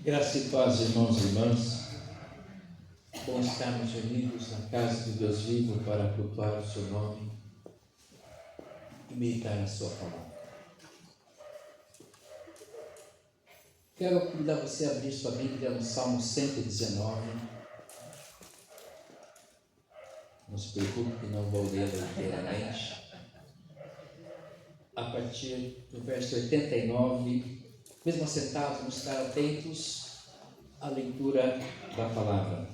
Graça e paz, irmãos e irmãs. Bom estarmos reunidos na casa de Deus vivo para cultuar o seu nome e meditar na sua palavra. Quero convidar você a abrir sua Bíblia no Salmo 119. Não se preocupe que não vou lê-la inteiramente. A partir do verso 89, mesmo assentados, vamos estar atentos à leitura da palavra.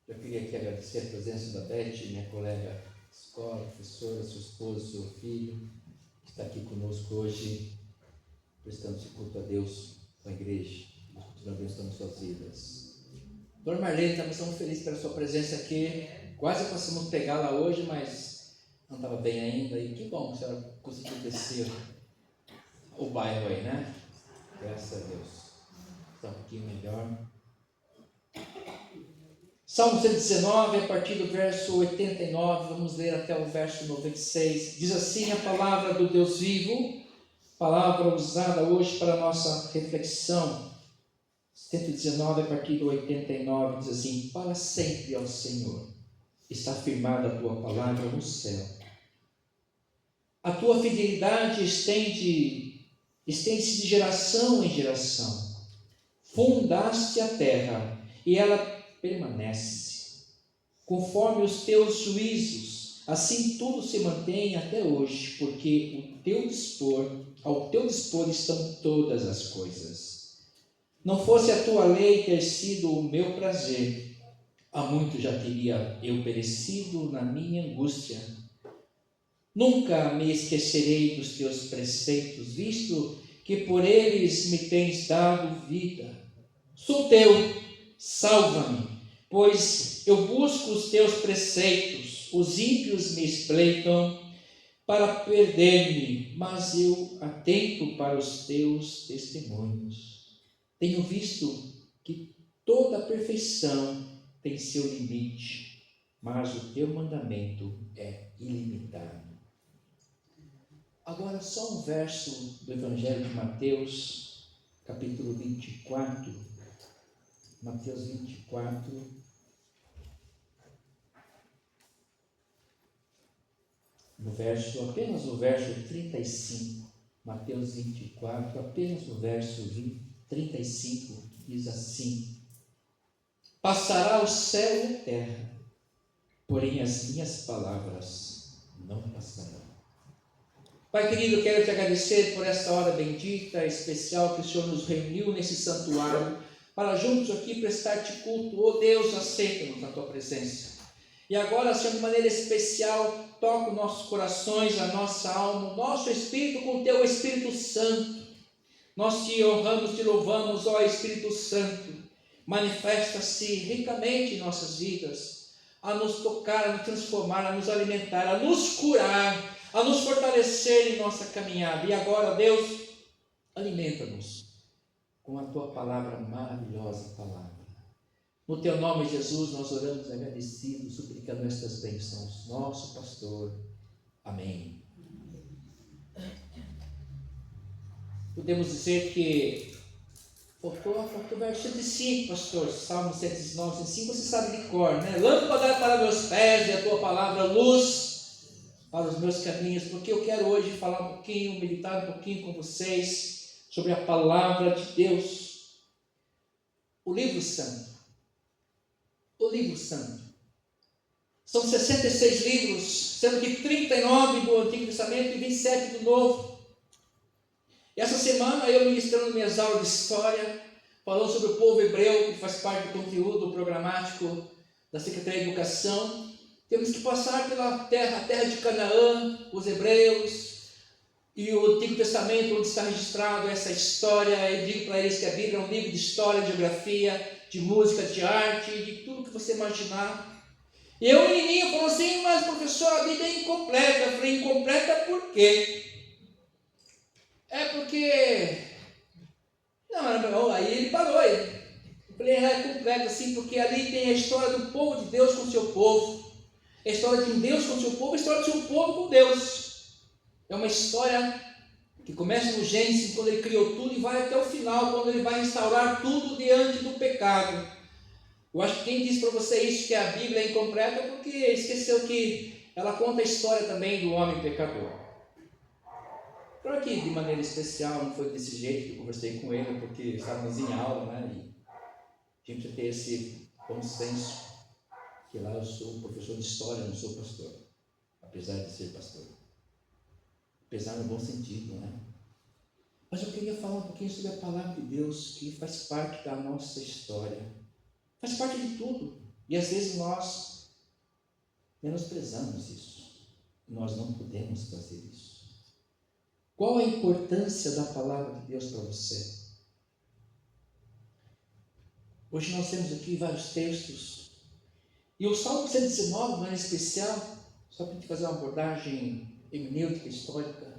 Eu queria aqui agradecer a presença da Beth, minha colega de escola, professora, sua esposa, seu filho, que está aqui conosco hoje, prestando esse culto a Deus com a igreja, continuando abençoando suas vidas. Dona Marlene, estamos felizes pela sua presença aqui. Quase conseguimos pegá-la hoje, mas não estava bem ainda. E que bom que a senhora conseguiu descer o bairro aí, né? Graças a Deus. Está um pouquinho melhor. Salmo 119, a partir do verso 89, vamos ler até o verso 96. Diz assim a palavra do Deus vivo, palavra usada hoje para a nossa reflexão. 119, a partir do 89, diz assim: para sempre, ó Senhor, está firmada a tua palavra no céu. A tua fidelidade estende-se de geração em geração. Fundaste a terra e ela permanece. Conforme os teus juízos, assim tudo se mantém até hoje, porque ao teu dispor estão todas as coisas. Não fosse a tua lei ter sido o meu prazer, há muito já teria eu perecido na minha angústia. Nunca me esquecerei dos teus preceitos, visto que por eles me tens dado vida. Sou teu, salva-me, pois eu busco os teus preceitos. Os ímpios me espreitam para perder-me, mas eu atento para os teus testemunhos. Tenho visto que toda perfeição tem seu limite, mas o teu mandamento é ilimitado. Agora só um verso do Evangelho de Mateus, capítulo 24. Mateus 24. Apenas o verso 35. Mateus 24, apenas o verso 35, diz assim: passará o céu e a terra, porém as minhas palavras não passarão. Pai querido, quero te agradecer por esta hora bendita, especial, que o Senhor nos reuniu nesse santuário, para juntos aqui prestar-te culto. Oh Deus, aceita-nos na tua presença. E agora, Senhor, de maneira especial, toca os nossos corações, a nossa alma, o nosso espírito com o teu Espírito Santo. Nós te honramos, te louvamos, ó Espírito Santo. Manifesta-se ricamente em nossas vidas, a nos tocar, a nos transformar, a nos alimentar, a nos curar, a nos fortalecer em nossa caminhada. E agora, Deus, alimenta-nos com a tua palavra, maravilhosa palavra. No teu nome, Jesus, nós oramos agradecidos, suplicando estas bênçãos. Nosso pastor. Amém. Podemos dizer que faltou o verso 105, pastor. Salmo 119, 105, você sabe de cor, né? Lâmpada para meus pés e a tua palavra, luz para os meus caminhos, porque eu quero hoje falar um pouquinho, meditar um pouquinho com vocês sobre a palavra de Deus. O livro santo. O livro santo. São 66 livros, sendo que 39 do Antigo Testamento e 27 do Novo. E essa semana eu ministrando minhas aulas de história, falando sobre o povo hebreu, que faz parte do conteúdo programático da Secretaria de Educação. Temos que passar pela terra, a terra de Canaã, os hebreus, e o Antigo Testamento, onde está registrado essa história. Eu digo para eles que a Bíblia é um livro de história, de geografia, de música, de arte, de tudo que você imaginar. E eu, menininho, falou assim: mas professor, a Bíblia é incompleta. Eu falei: incompleta por quê? É porque... Não, aí ele parou. Eu falei: é completa assim, porque ali tem a história do povo de Deus com o seu povo. A história de um Deus com o seu povo, a história do seu povo com Deus. É uma história que começa no Gênesis, quando ele criou tudo, e vai até o final, quando ele vai restaurar tudo diante do pecado. Eu acho que quem disse para você isso, que a Bíblia é incompleta, é porque esqueceu que ela conta a história também do homem pecador. Claro que de maneira especial, não foi desse jeito que eu conversei com ele, porque estávamos em aula, né? E a gente ter esse bom senso, que lá eu sou professor de história, não sou pastor, apesar de ser pastor. Apesar no bom sentido, né? Mas eu queria falar um pouquinho sobre a palavra de Deus, que faz parte da nossa história. Faz parte de tudo. E às vezes nós menosprezamos isso. Nós não podemos fazer isso. Qual a importância da palavra de Deus para você? Hoje nós temos aqui vários textos. E o Salmo 119, em especial, só para a gente fazer uma abordagem hermenêutica, histórica,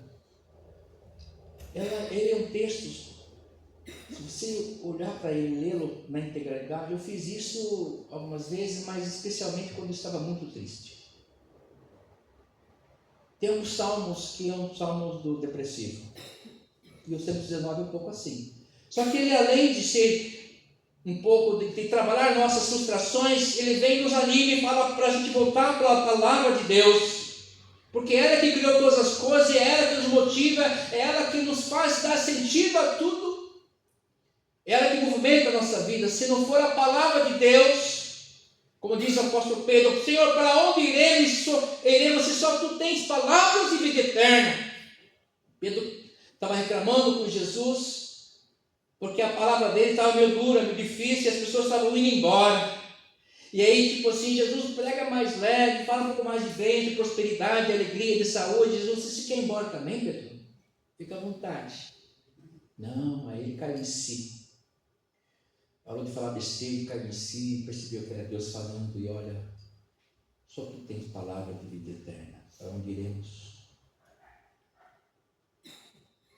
ele é um texto, se você olhar para ele, lê-lo na integralidade, eu fiz isso algumas vezes, mas especialmente quando eu estava muito triste. Tem uns salmos que é um salmo do depressivo, e o 119 é um pouco assim. Só que ele, além de ser um pouco de trabalhar nossas frustrações, ele vem nos anima e fala para a gente voltar para a palavra de Deus. Porque é ela que criou todas as coisas, é ela que nos motiva, é ela que nos faz dar sentido a tudo, é ela que movimenta a nossa vida. Se não for a palavra de Deus, como diz o apóstolo Pedro, Senhor, para onde iremos se só tu tens palavras de vida eterna? Pedro estava reclamando com Jesus, porque a palavra dele estava meio dura, meio difícil, e as pessoas estavam indo embora. E aí, tipo assim, Jesus prega mais leve, fala um pouco mais de bem, de prosperidade, de alegria, de saúde. Jesus, você quer ir embora também, Pedro? Fica à vontade. Não, aí ele caiu em si. Parou de falar besteira, caiu em si, percebeu que era Deus falando, e olha, só tu tens palavra de vida eterna. Para onde iremos?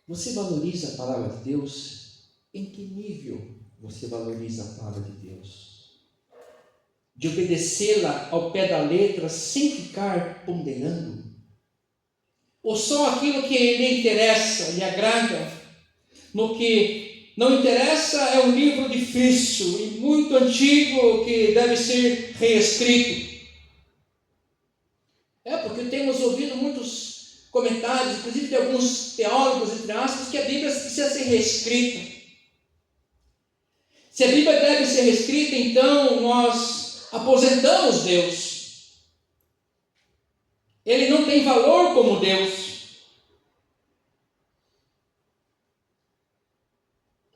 Você valoriza a palavra de Deus? Em que nível você valoriza a palavra de Deus? De obedecê-la ao pé da letra sem ficar ponderando? Ou só aquilo que lhe interessa, lhe agrada? No que não interessa é um livro difícil e muito antigo que deve ser reescrito. Porque temos ouvido muitos comentários, inclusive de alguns teólogos, entre aspas, que a Bíblia precisa ser reescrita. Se a Bíblia deve ser reescrita, então nós aposentamos Deus. Ele não tem valor como Deus.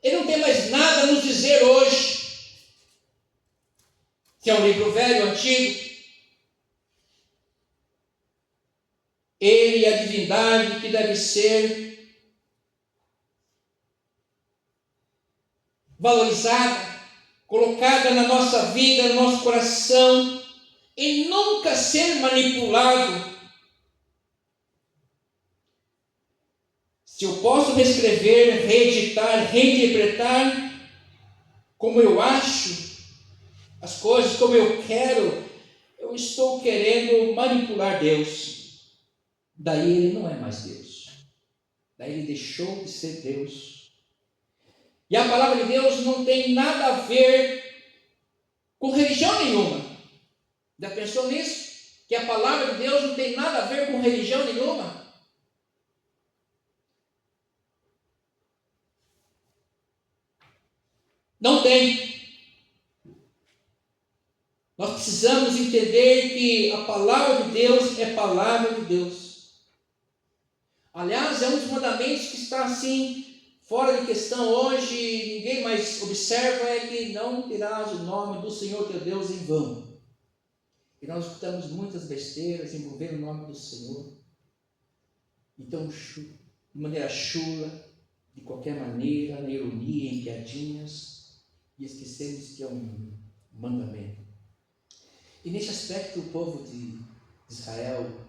Ele não tem mais nada a nos dizer hoje. Se é um livro velho, antigo. Ele é a divindade que deve ser valorizada, colocada na nossa vida, no nosso coração, e nunca ser manipulado. Se eu posso reescrever, reeditar, reinterpretar como eu acho as coisas, como eu quero, eu estou querendo manipular Deus. Daí ele não é mais Deus. Daí ele deixou de ser Deus. E a palavra de Deus não tem nada a ver com religião nenhuma. Já pensou nisso? Que a palavra de Deus não tem nada a ver com religião nenhuma? Não tem. Nós precisamos entender que a palavra de Deus é palavra de Deus. Aliás, é um dos mandamentos que está assim, fora de questão hoje, ninguém mais observa, é que não terás o nome do Senhor teu Deus em vão. E nós escutamos muitas besteiras envolvendo o nome do Senhor. Então, de maneira chula, de qualquer maneira, na ironia, em piadinhas, e esquecemos que é um mandamento. E nesse aspecto, o povo de Israel,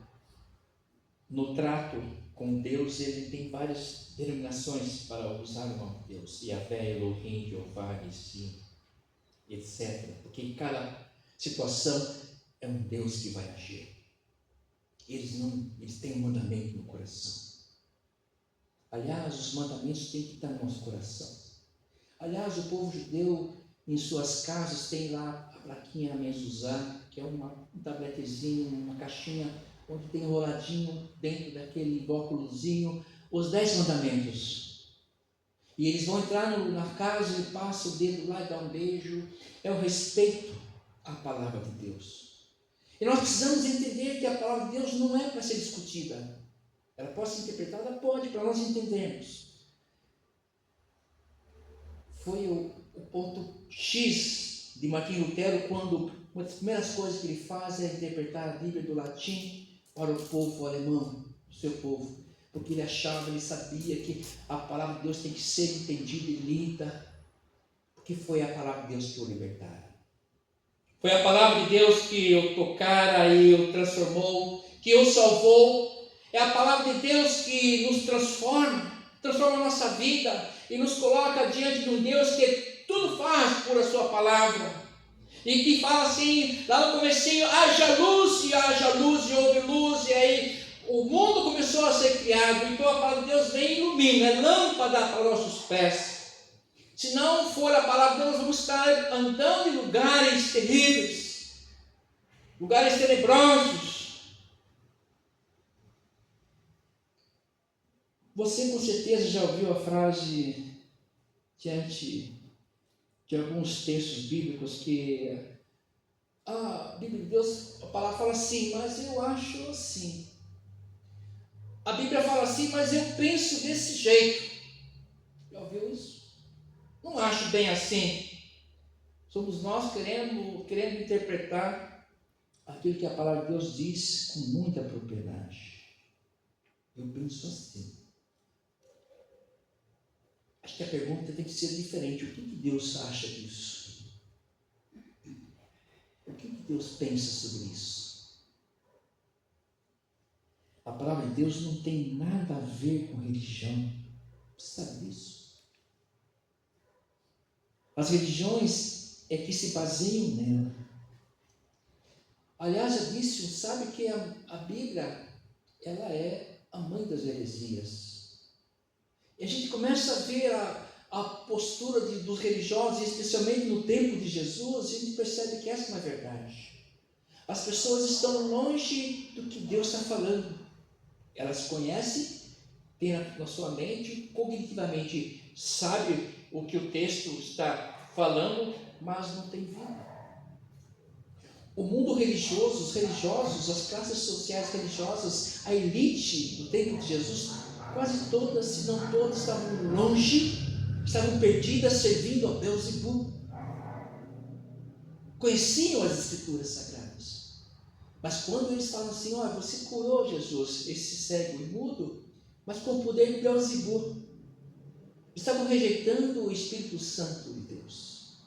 no trato com Deus, ele tem várias denominações para usar o nome de Deus. Yahvé, Elohim, Jeová, Nissim, etc. Porque em cada situação é um Deus que vai agir. Eles têm um mandamento no coração. Aliás, os mandamentos têm que estar no nosso coração. Aliás, o povo judeu, em suas casas, tem lá a plaquinha mezuzá, que é um tabletezinho, uma caixinha, onde tem enroladinho dentro daquele óculosinho, os 10 mandamentos. E eles vão entrar na casa e passam o dedo lá e dá um beijo. É o respeito à palavra de Deus. E nós precisamos entender que a palavra de Deus não é para ser discutida. Ela pode ser interpretada? Pode, para nós entendermos. Foi o ponto X de Martinho Lutero, quando uma das primeiras coisas que ele faz é interpretar a Bíblia do latim para o povo alemão, o seu povo. Porque ele achava, ele sabia que a palavra de Deus tem que ser entendida e lida, porque foi a palavra de Deus que o libertara. Foi a palavra de Deus que o tocara e o transformou, que o salvou. É a palavra de Deus que nos transforma a nossa vida e nos coloca diante de um Deus que tudo faz por a sua palavra. E que fala assim, lá no comecinho, haja luz, e houve luz, e aí o mundo começou a ser criado. Então a palavra de Deus vem e ilumina, é lâmpada para nossos pés. Se não for a palavra de Deus, nós vamos estar andando em lugares terríveis, lugares tenebrosos. Você com certeza já ouviu a frase diante de alguns textos bíblicos que a Bíblia de Deus, a palavra fala assim, mas eu acho assim. A Bíblia fala assim, mas eu penso desse jeito. Já ouviu isso? Não acho bem assim. Somos nós querendo interpretar aquilo que a palavra de Deus diz com muita propriedade. Eu penso assim. Acho que a pergunta tem que ser diferente. O que Deus acha disso? O que Deus pensa sobre isso? A palavra de Deus não tem nada a ver com religião. Você sabe disso? As religiões é que se baseiam nela. Aliás, já disse, sabe que a Bíblia, ela é a mãe das heresias. E a gente começa a ver a postura dos religiosos, especialmente no tempo de Jesus, e a gente percebe que essa não é verdade. As pessoas estão longe do que Deus está falando. Elas conhecem, têm na sua mente, cognitivamente sabe o que o texto está falando, mas não tem vida. O mundo religioso, os religiosos, as classes sociais religiosas, a elite do tempo de Jesus, quase todas, se não todas, estavam longe, estavam perdidas servindo a Beelzebub. Conheciam as Escrituras Sagradas. Mas quando eles falam assim, olha, você curou Jesus, esse cego e mudo, mas com o poder de Beelzebub. Estavam rejeitando o Espírito Santo de Deus.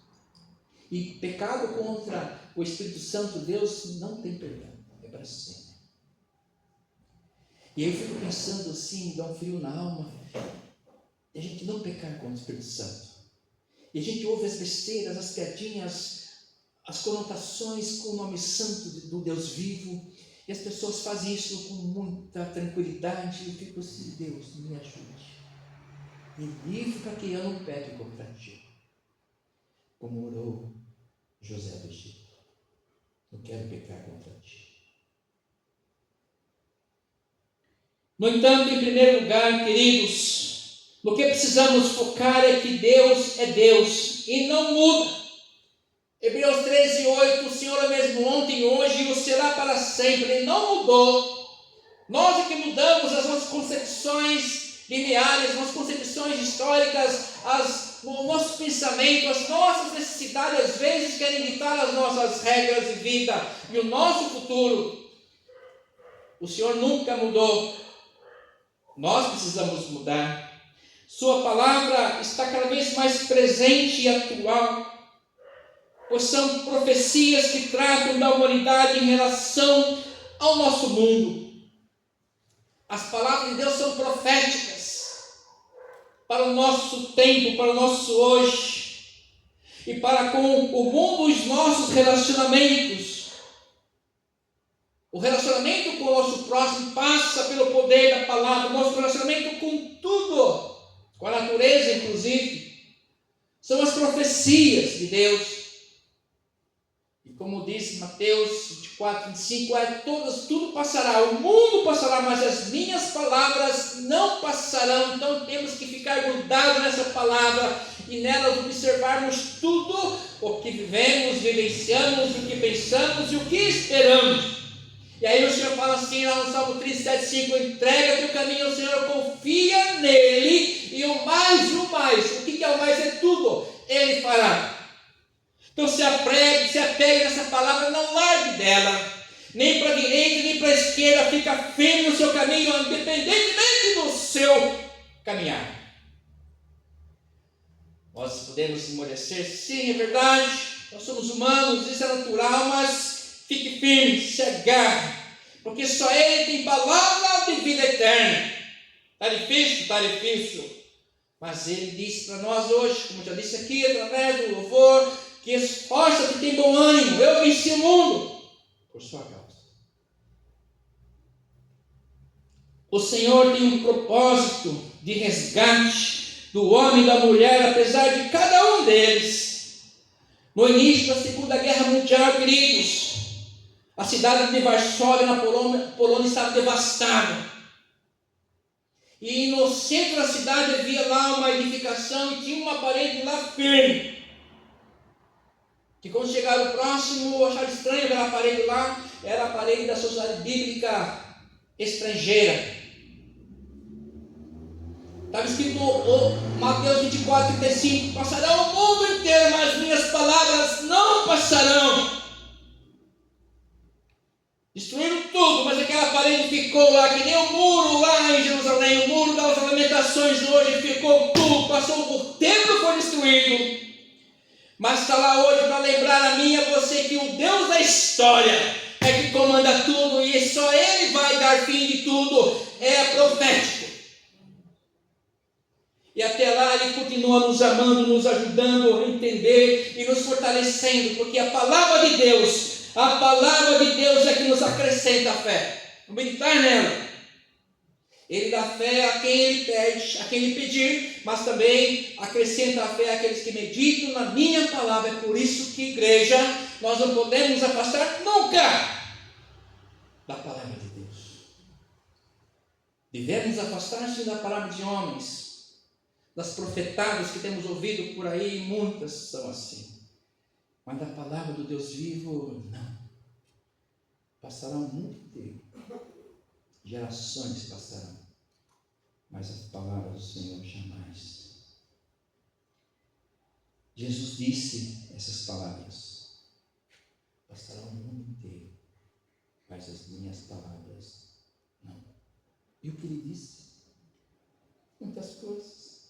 E pecado contra o Espírito Santo de Deus não tem perdão, é para sempre. E aí eu fico pensando assim, me dá um frio na alma, e a gente não pecar contra o Espírito Santo. E a gente ouve as besteiras, as piadinhas, as conotações com o nome santo do Deus vivo, e as pessoas fazem isso com muita tranquilidade, e eu fico assim, Deus, me ajude. Me livre para que eu não peque contra ti. Como orou José do Egito. Não quero pecar contra ti. No entanto, em primeiro lugar, queridos, no que precisamos focar é que Deus é Deus e não muda. Hebreus 13:8, o Senhor é mesmo ontem, hoje e o será para sempre. Ele não mudou. Nós é que mudamos as nossas concepções lineares, as nossas concepções históricas, o nosso pensamento, as nossas necessidades, às vezes querem ditar as nossas regras de vida e o nosso futuro. O Senhor nunca mudou. Nós precisamos mudar. Sua palavra está cada vez mais presente e atual, pois são profecias que tratam da humanidade em relação ao nosso mundo. As palavras de Deus são proféticas para o nosso tempo, para o nosso hoje e para com o mundo, os nossos relacionamentos. O relacionamento com o nosso próximo passa pelo poder da palavra. O nosso relacionamento com tudo, com a natureza inclusive, são as profecias de Deus. E como diz Mateus 24, 25, tudo passará, o mundo passará, mas as minhas palavras não passarão. Então temos que ficar grudados nessa palavra e nelas observarmos tudo o que vivemos, vivenciamos, o que pensamos e o que esperamos. E aí o Senhor fala assim lá no Salmo 37, 5, entrega teu caminho ao Senhor, confia nele, e o mais, o que é o mais? É tudo, ele fará. Então se apegue nessa palavra, não largue dela, nem para a direita, nem para a esquerda, fica firme no seu caminho, independentemente do seu caminhar. Nós podemos esmorecer, sim, é verdade, nós somos humanos, isso é natural, mas fique firme, se agarre, porque só Ele tem palavra de vida eterna. Está difícil, mas Ele disse para nós hoje, como já disse aqui, através do louvor, que esforça-te, tem bom ânimo, eu venci o mundo por sua causa. O Senhor tem um propósito de resgate do homem e da mulher, apesar de cada um deles. No início da Segunda Guerra Mundial, queridos, a cidade de Varsóvia, na Polônia, estava devastada. E no centro da cidade havia lá uma edificação e tinha uma parede lá firme. Que quando chegaram próximo, acharam estranho ver a parede lá, era a parede da Sociedade Bíblica Estrangeira. Estava escrito Mateus 24, 35, passarão o mundo inteiro, mas minhas palavras não passarão. Destruíram tudo, mas aquela parede ficou lá, que nem o muro lá em Jerusalém, o muro das lamentações hoje ficou tudo, passou, o templo foi destruído, mas está lá hoje para lembrar a mim e a você que o Deus da história é que comanda tudo e só Ele vai dar fim de tudo, é profético. E até lá Ele continua nos amando, nos ajudando a entender e nos fortalecendo, porque a palavra de Deus é que nos acrescenta a fé. Vamos meditar nela. Ele dá fé a quem Ele pede, a quem Ele pedir, mas também acrescenta a fé àqueles que meditam na minha palavra. É por isso que, igreja, nós não podemos nos afastar nunca da palavra de Deus. Devemos afastar-se da palavra de homens, das profetadas que temos ouvido por aí, muitas são assim. Mas da palavra do Deus vivo, não. Passará o mundo inteiro, gerações passarão, mas a palavra do Senhor jamais. Jesus disse essas palavras: passará o mundo inteiro, mas as minhas palavras não. E o que Ele disse? Muitas coisas,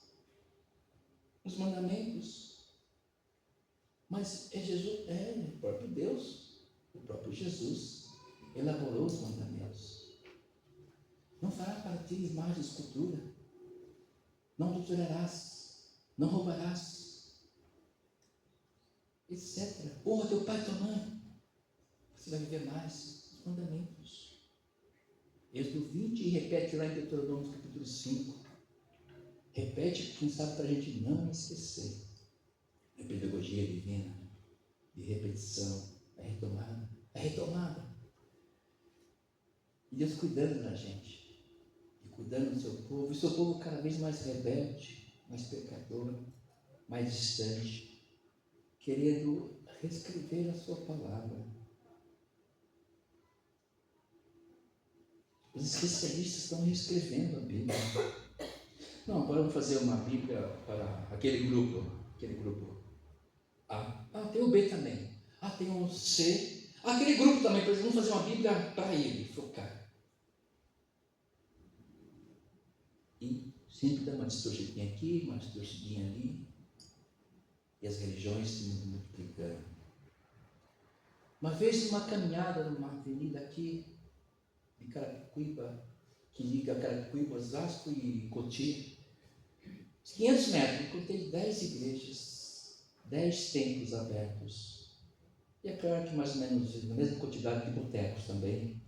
os mandamentos. Mas é Jesus, o próprio Deus, o próprio Jesus elaborou os mandamentos. Não fará para ti imagem de escultura, não adulterarás, não roubarás, etc. Honra teu pai e tua mãe, você vai viver mais. Os mandamentos. Êxodo 20 e repete lá em Deuteronômio capítulo 5. Repete, quem sabe, para a gente não esquecer. É pedagogia divina, de repetição, é retomada. E Deus cuidando da gente, e cuidando do seu povo, e seu povo cada vez mais rebelde, mais pecador, mais distante, querendo reescrever a sua palavra. Os especialistas estão reescrevendo a Bíblia. Não, agora vamos fazer uma Bíblia para aquele grupo. Tem o B também. Tem o C. Aquele grupo também, por exemplo, vamos fazer uma Bíblia para ele, focar. E sempre dá uma distorcidinha aqui, uma distorcidinha ali. E as religiões se multiplicando. Uma vez, uma caminhada numa avenida aqui, de Carapicuíba, que liga Carapicuíba, Osasco e Cotia, 500 metros, encontrei 10 igrejas, 10 templos abertos. E é claro que mais ou menos na mesma quantidade de botecos também,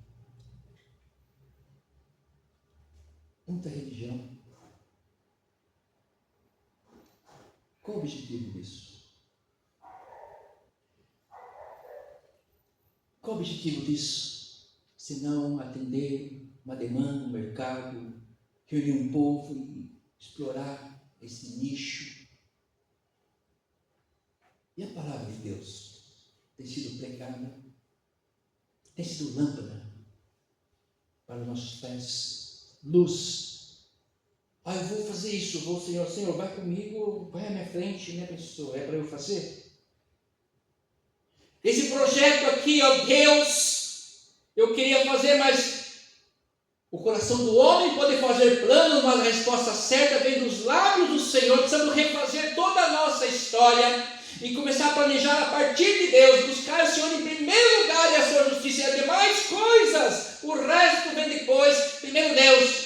muita religião. Qual o objetivo disso? Qual o objetivo disso? Se não atender uma demanda, um mercado, reunir um povo e explorar esse nicho. E a palavra de Deus tem sido pregada, tem sido lâmpada para os nossos pés, luz. Eu vou fazer isso, Senhor, vai comigo, vai à minha frente, me abençoa. É para eu fazer? Esse projeto aqui, Deus, eu queria fazer, mas o coração do homem pode fazer planos, mas a resposta certa vem dos lábios do Senhor. Precisamos refazer toda a nossa história e começar a planejar a partir de Deus, buscar o Senhor em primeiro lugar e a sua justiça e as demais coisas, o resto vem depois. Primeiro Deus.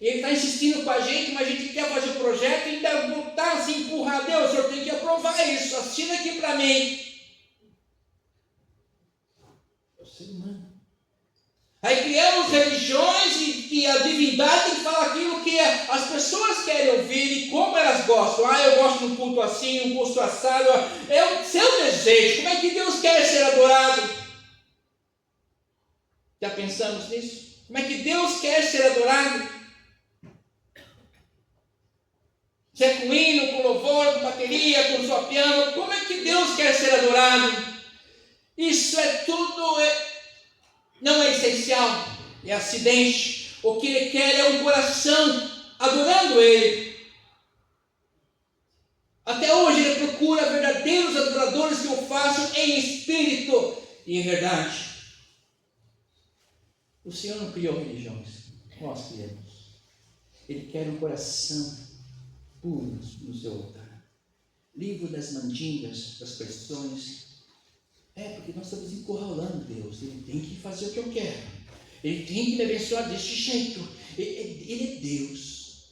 E Ele está insistindo com a gente, mas a gente quer fazer o projeto e ainda voltar assim, empurrar. Deus, o Senhor tem que aprovar isso, assina aqui para mim. É o ser humano. Aí criamos religiões e a divindade tem que falar aquilo que as pessoas querem ouvir e como elas gostam. Eu gosto de um culto assim, um culto assado. É o seu desejo. Como é que Deus quer ser adorado? Já pensamos nisso? Como é que Deus quer ser adorado? Se é com hino, com louvor, com bateria, com só piano, como é que Deus quer ser adorado? Isso é tudo... não é essencial, é acidente. O que Ele quer é um coração adorando Ele. Até hoje Ele procura verdadeiros adoradores que o façam em espírito e em verdade. O Senhor não criou religiões, nós criamos. Ele quer um coração puro no seu altar. Livre das mandingas, das pressões. Porque nós estamos encurralando Deus. Ele tem que fazer o que eu quero. Ele tem que me abençoar desse jeito. Ele é Deus.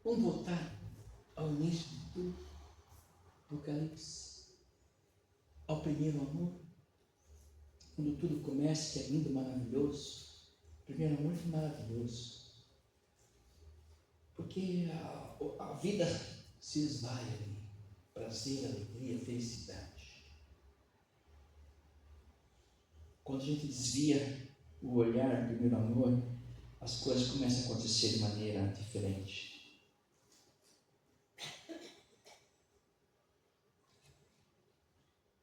Vamos voltar ao início do Apocalipse. Ao primeiro amor. Quando tudo começa, que é lindo, maravilhoso. O primeiro amor foi maravilhoso. Porque a vida se esvai ali. Prazer, alegria, felicidade. Quando a gente desvia o olhar do primeiro amor, as coisas começam a acontecer de maneira diferente.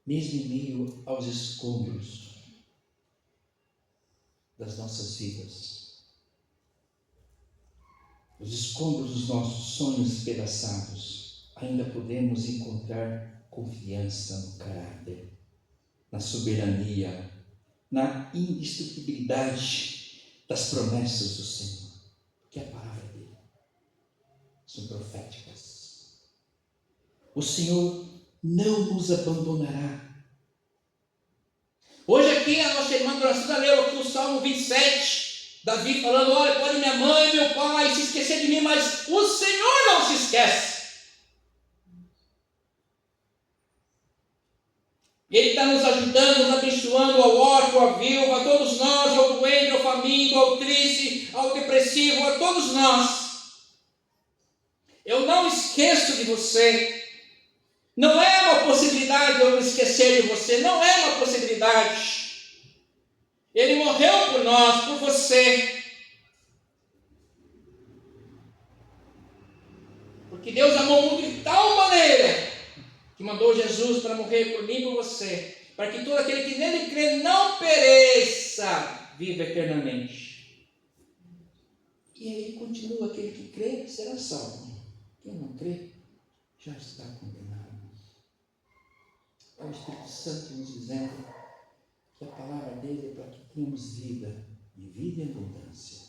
Mesmo em meio aos escombros das nossas vidas, os escombros dos nossos sonhos despedaçados, ainda podemos encontrar confiança no caráter, na soberania, na indestrutibilidade das promessas do Senhor, que é a palavra dele são proféticas. O Senhor não nos abandonará. Hoje aqui a nossa irmã Doracina leu aqui o Salmo 27, Davi falando: olha, pode minha mãe, meu pai se esquecer de mim, mas o Senhor não se esquece. Ele está nos ajudando, nos abençoando ao órfão, à viúva, a todos nós, ao doente, ao faminto, ao triste, ao depressivo, a todos nós. Eu não esqueço de você. Não é uma possibilidade eu me esquecer de você, não é uma possibilidade. Ele morreu por nós, por você. Porque Deus amou o mundo de tal maneira que mandou Jesus para morrer por mim e por você, para que todo aquele que nele crê não pereça, viva eternamente. E aí continua: aquele que crê será salvo. Quem não crê já está condenado. É o Espírito Santo nos dizendo que a palavra dele é para que tenhamos vida, e vida em abundância,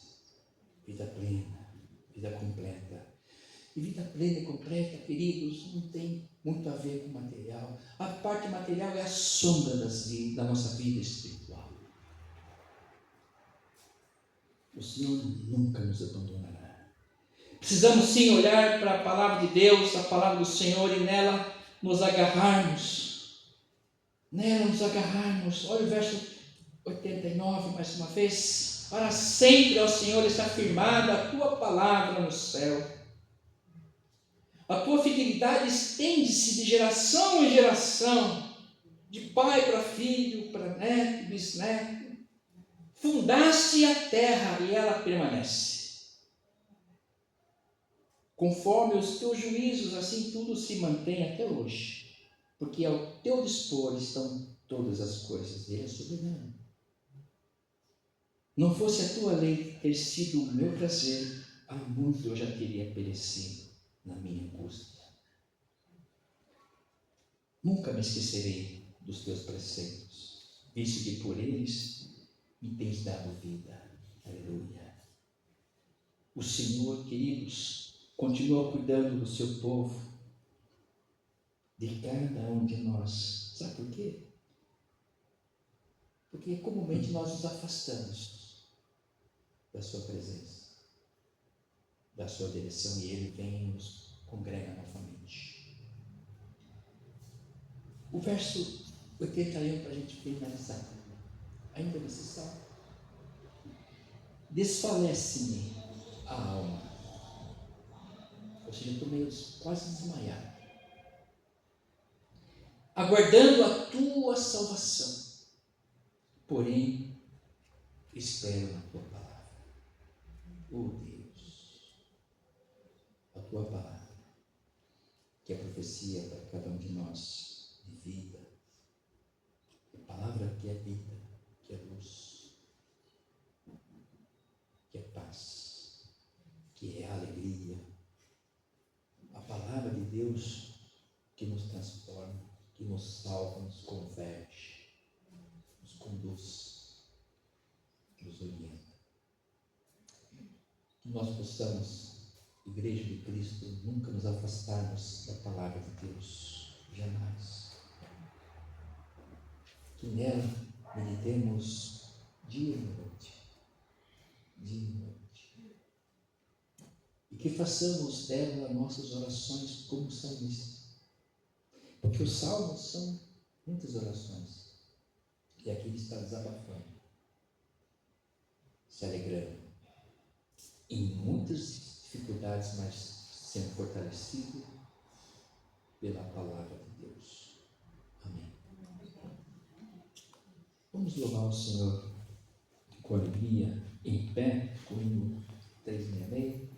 vida plena, vida completa. E vida plena e completa, queridos, não tem muito a ver com material. A parte material é a sombra da nossa vida espiritual. O Senhor nunca nos abandonará. Precisamos sim olhar para a palavra de Deus, a palavra do Senhor, e nela nos agarrarmos. Nela nos agarrarmos. Olha o verso 89 mais uma vez. Para sempre, ó Senhor, está firmada a tua palavra no céu. A tua fidelidade estende-se de geração em geração, de pai para filho, para neto, bisneto. Fundaste a terra e ela permanece. Conforme os teus juízos, assim tudo se mantém até hoje. Porque ao teu dispor estão todas as coisas, e Ele é soberano. Não fosse a tua lei ter sido o meu prazer, há muito eu já teria perecido na minha angústia. Nunca me esquecerei dos teus preceitos, visto que por eles me tens dado vida. Aleluia. O Senhor, queridos, continua cuidando do seu povo, de cada um de nós. Sabe por quê? Porque comumente nós nos afastamos da sua presença, da sua direção, e Ele vem e nos congrega novamente. O verso 81, para a gente finalizar, ainda nesse salmo: desfalece-me a alma, ou seja, eu estou meio quase desmaiado, aguardando a tua salvação, porém espero na tua palavra. Oh Deus, a tua palavra, que é profecia para cada um de nós, de vida, a palavra que é vida, que é luz, que é paz, que é alegria, a palavra de Deus que nos transforma, que nos salva, nos converte, nos conduz, nos orienta. Que nós possamos, Igreja de Cristo, nunca nos afastarmos da palavra de Deus, jamais. Que nela meditemos dia e noite, e que façamos dela nossas orações como salmistas, porque os salmos são muitas orações, e aqui ele está desabafando, se alegrando em muitas dificuldades, mas sendo fortalecido pela palavra de Deus. Amém. Vamos louvar o Senhor com alegria, em pé, com o hino 366.